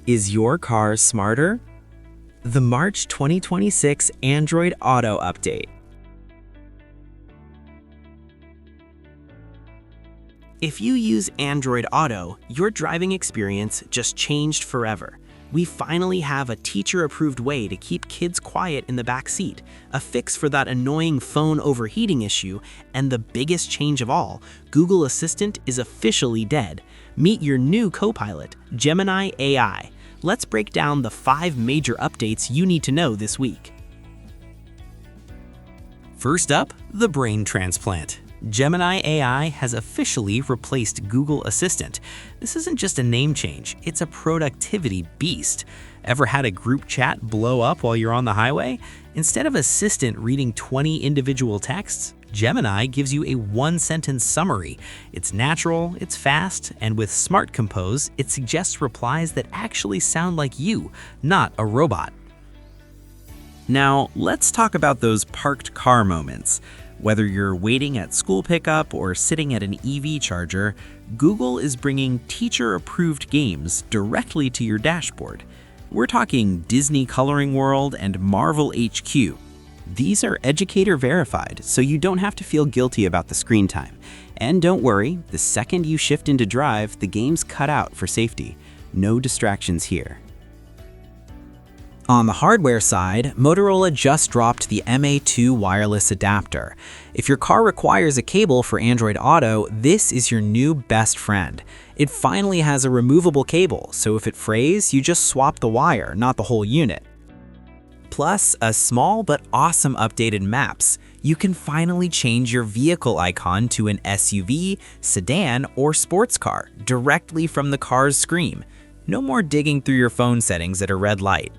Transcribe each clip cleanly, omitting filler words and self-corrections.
Is your car smarter? The March 2026 Android Auto Update. If you use Android Auto, your driving experience just changed forever. We finally have a teacher-approved way to keep kids quiet in the back seat, a fix for that annoying phone overheating issue, and the biggest change of all, Google Assistant is officially dead. Meet your new co-pilot, Gemini AI. Let's break down the 5 major updates you need to know this week. First up, the brain transplant. Gemini AI has officially replaced Google Assistant. This isn't just a name change, it's a productivity beast. Ever had a group chat blow up while you're on the highway? Instead of Assistant reading 20 individual texts, Gemini gives you a one-sentence summary. It's natural, it's fast, and with Smart Compose, it suggests replies that actually sound like you, not a robot. Now, let's talk about those parked car moments. Whether you're waiting at school pickup or sitting at an EV charger, Google is bringing teacher-approved games directly to your dashboard. We're talking Disney Coloring World and Marvel HQ. These are educator verified, so you don't have to feel guilty about the screen time. And don't worry, the second you shift into drive, the game's cut out for safety. No distractions here. On the hardware side, Motorola just dropped the MA2 wireless adapter. If your car requires a cable for Android Auto, this is your new best friend. It finally has a removable cable, so if it frays, you just swap the wire, not the whole unit. Plus, a small but awesome update in Maps. You can finally change your vehicle icon to an SUV, sedan, or sports car directly from the car's screen. No more digging through your phone settings at a red light.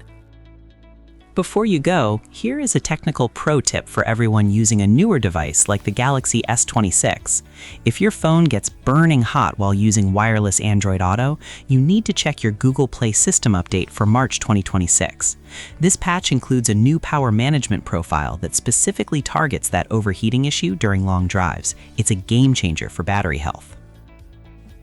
Before you go, here is a technical pro tip for everyone using a newer device like the Galaxy S26. If your phone gets burning hot while using wireless Android Auto, you need to check your Google Play system update for March 2026. This patch includes a new power management profile that specifically targets that overheating issue during long drives. It's a game changer for battery health.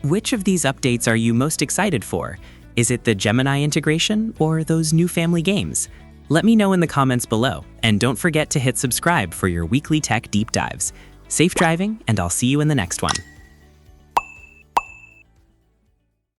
Which of these updates are you most excited for? Is it the Gemini integration or those new family games? Let me know in the comments below, and don't forget to hit subscribe for your weekly tech deep dives. Safe driving, and I'll see you in the next one.